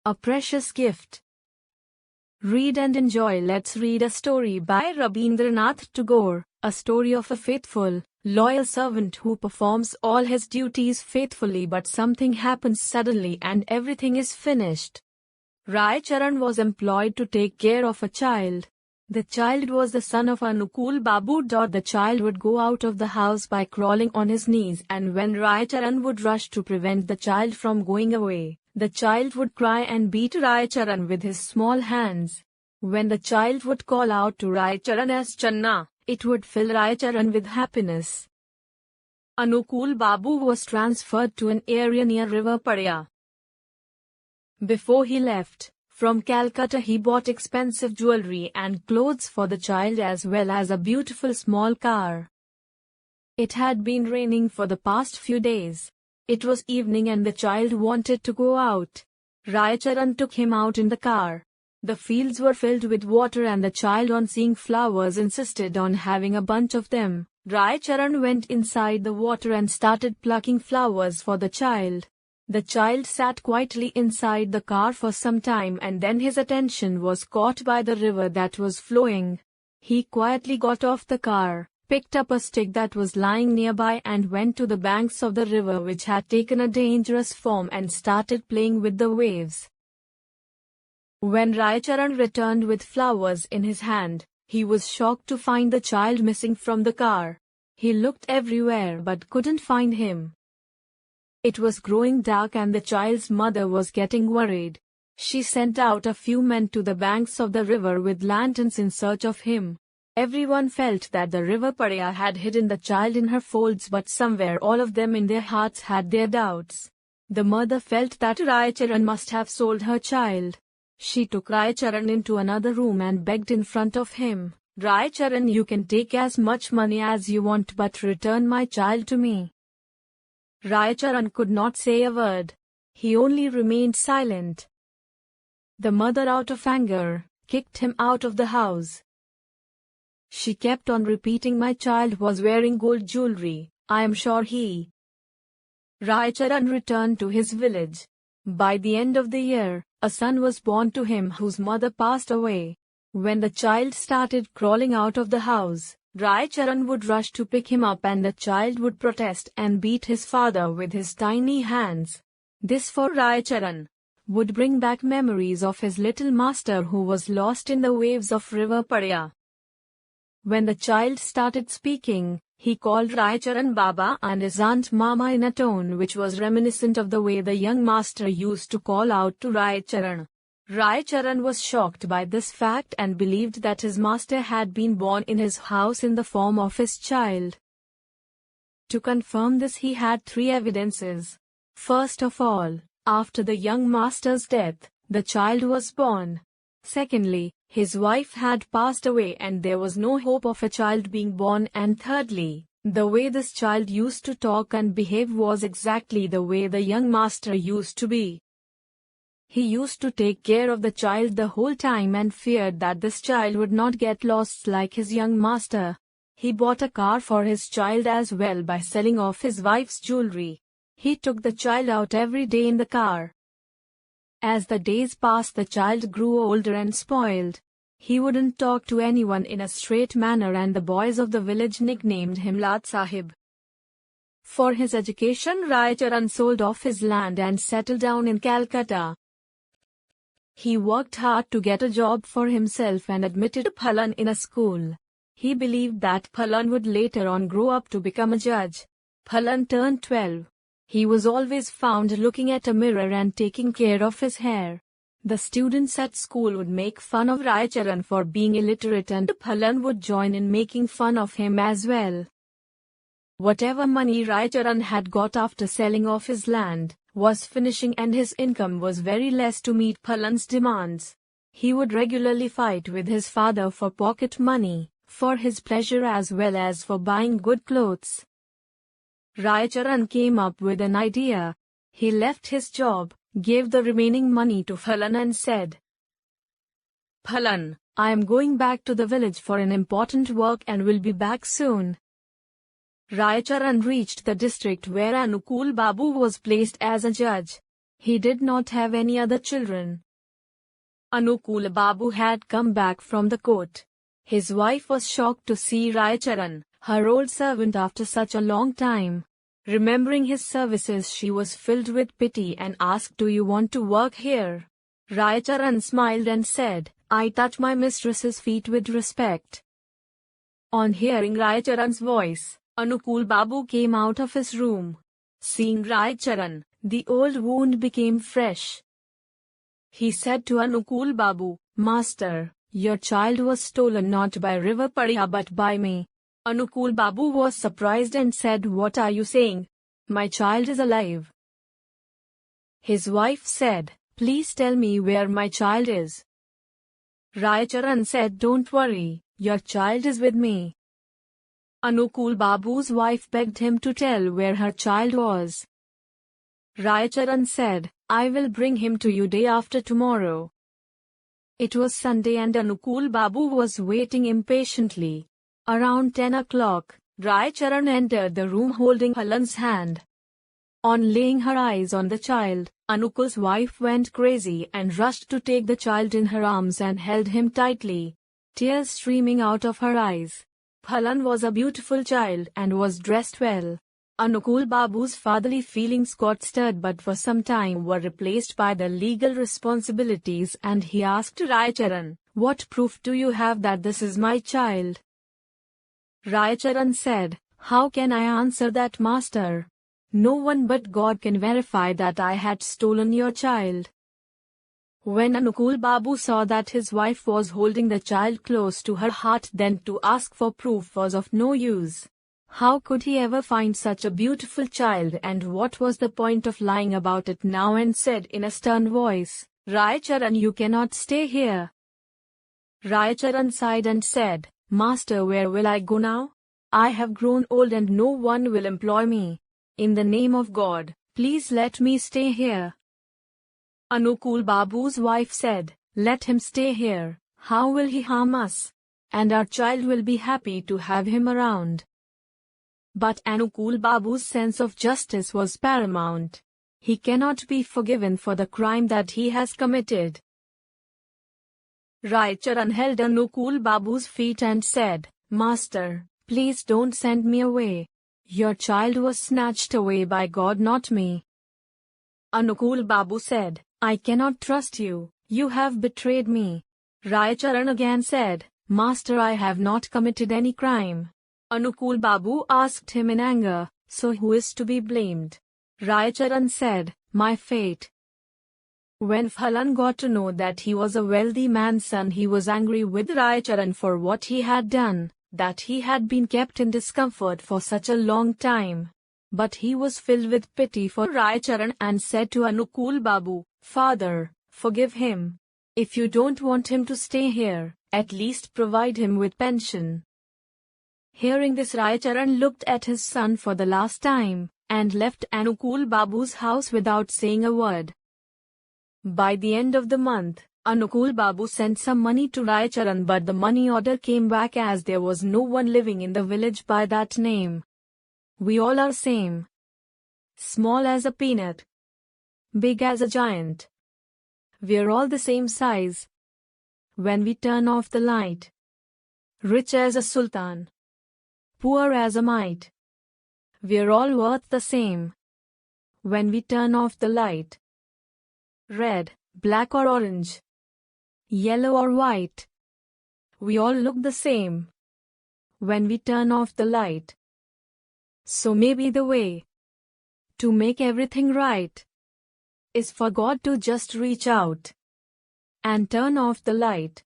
A precious gift. Read and enjoy. Let's read a story by Rabindranath Tagore, a story of a faithful, loyal servant who performs all his duties faithfully, but something happens suddenly and everything is finished. Rai Charan was employed to take care of a child. The child was the son of Anukul Babu. The child would go out of the house by crawling on his knees, and when Rai Charan would rush to prevent the child from going away, the child would cry and beat Rai Charan with his small hands. When the child would call out to Rai Charan as Channa, it would fill Rai Charan with happiness. Anukul Babu was transferred to an area near River Padya. Before he left, from Calcutta he bought expensive jewelry and clothes for the child as well as a beautiful small car. It had been raining for the past few days. It was evening and the child wanted to go out. Rai Charan took him out in the car. The fields were filled with water and the child, on seeing flowers, insisted on having a bunch of them. Rai Charan went inside the water and started plucking flowers for the child. The child sat quietly inside the car for some time and then his attention was caught by the river that was flowing. He quietly got off the car, picked up a stick that was lying nearby and went to the banks of the river, which had taken a dangerous form, and started playing with the waves. When Rai Charan returned with flowers in his hand, he was shocked to find the child missing from the car. He looked everywhere but couldn't find him. It was growing dark and the child's mother was getting worried. She sent out a few men to the banks of the river with lanterns in search of him. Everyone felt that the River Padya had hidden the child in her folds, but somewhere all of them in their hearts had their doubts. The mother felt that Rai Charan must have sold her child. She took Rai Charan into another room and begged in front of him, "Rai Charan, you can take as much money as you want, but return my child to me." Rai Charan could not say a word. He only remained silent. The mother, out of anger, kicked him out of the house. She kept on repeating, "My child was wearing gold jewelry. I am sure he." Rai Charan returned to his village. By the end of the year, a son was born to him whose mother passed away. When the child started crawling out of the house, Rai Charan would rush to pick him up and the child would protest and beat his father with his tiny hands. This, for Rai Charan, would bring back memories of his little master who was lost in the waves of River Padya. When the child started speaking, he called Rai Charan Baba and his aunt Mama in a tone which was reminiscent of the way the young master used to call out to Rai Charan. Rai Charan was shocked by this fact and believed that his master had been born in his house in the form of his child. To confirm this, he had three evidences. First of all, after the young master's death, the child was born. Secondly, his wife had passed away and there was no hope of a child being born, and thirdly, the way this child used to talk and behave was exactly the way the young master used to be. He used to take care of the child the whole time and feared that this child would not get lost like his young master. He bought a car for his child as well by selling off his wife's jewelry. He took the child out every day in the car. As the days passed, the child grew older and spoiled. He wouldn't talk to anyone in a straight manner and the boys of the village nicknamed him Lad Sahib. For his education, Rai Charan sold off his land and settled down in Calcutta. He worked hard to get a job for himself and admitted Phalan in a school. He believed that Phalan would later on grow up to become a judge. Phalan turned 12. He was always found looking at a mirror and taking care of his hair. The students at school would make fun of Rai Charan for being illiterate and Phalan would join in making fun of him as well. Whatever money Rai Charan had got after selling off his land was finishing and his income was very less to meet Phalan's demands. He would regularly fight with his father for pocket money, for his pleasure as well as for buying good clothes. Rai Charan came up with an idea. He left his job, gave the remaining money to Phalan and said, "Phalan, I am going back to the village for an important work and will be back soon." Rai Charan reached the district where Anukul Babu was placed as a judge. He did not have any other children. Anukul Babu had come back from the court. His wife was shocked to see Raicharan, her old servant, after such a long time. Remembering his services, she was filled with pity and asked, "Do you want to work here?" Raicharan smiled and said, "I touch my mistress's feet with respect." On hearing Raicharan's voice, Anukul Babu came out of his room. Seeing Raicharan, the old wound became fresh. He said to Anukul Babu, "Master, your child was stolen not by River Pariya but by me." Anukul Babu was surprised and said, "What are you saying? My child is alive." His wife said, "Please tell me where my child is." Raicharan said, "Don't worry, your child is with me." Anukul Babu's wife begged him to tell where her child was. Raicharan said, "I will bring him to you day after tomorrow." It was Sunday and Anukul Babu was waiting impatiently. Around 10 o'clock, Raicharan entered the room holding Phalan's hand. On laying her eyes on the child, Anukul's wife went crazy and rushed to take the child in her arms and held him tightly, tears streaming out of her eyes. Phalan was a beautiful child and was dressed well. Anukul Babu's fatherly feelings got stirred but for some time were replaced by the legal responsibilities, and he asked Raicharan, "What proof do you have that this is my child?" Raicharan said, "How can I answer that, master? No one but God can verify that I had stolen your child." When Anukul Babu saw that his wife was holding the child close to her heart, then to ask for proof was of no use. How could he ever find such a beautiful child, and what was the point of lying about it now, and said in a stern voice, "Raicharan, you cannot stay here." Raicharan sighed and said, "Master, where will I go now? I have grown old and no one will employ me. In the name of God, please let me stay here." Anukul Babu's wife said, "Let him stay here. How will he harm us? And our child will be happy to have him around." But Anukul Babu's sense of justice was paramount. He cannot be forgiven for the crime that he has committed. Raicharan held Anukul Babu's feet and said, "Master, please don't send me away. Your child was snatched away by God, not me." Anukul Babu said, "I cannot trust you. You have betrayed me." Raicharan again said, "Master, I have not committed any crime." Anukul Babu asked him in anger, "So who is to be blamed?" Raicharan said, "My fate." When Phalan got to know that he was a wealthy man's son, he was angry with Raicharan for what he had done, that he had been kept in discomfort for such a long time. But he was filled with pity for Raicharan and said to Anukul Babu, "Father, forgive him. If you don't want him to stay here, at least provide him with pension." Hearing this, Raicharan looked at his son for the last time, and left Anukul Babu's house without saying a word. By the end of the month, Anukul Babu sent some money to Raicharan, but the money order came back as there was no one living in the village by that name. "We all are same. Small as a peanut. Big as a giant. We're all the same size. When we turn off the light. Rich as a sultan. Poor as a mite. We're all worth the same. When we turn off the light. Red, black or orange. Yellow or white. We all look the same. When we turn off the light. So maybe the way to make everything right is for God to just reach out and turn off the light.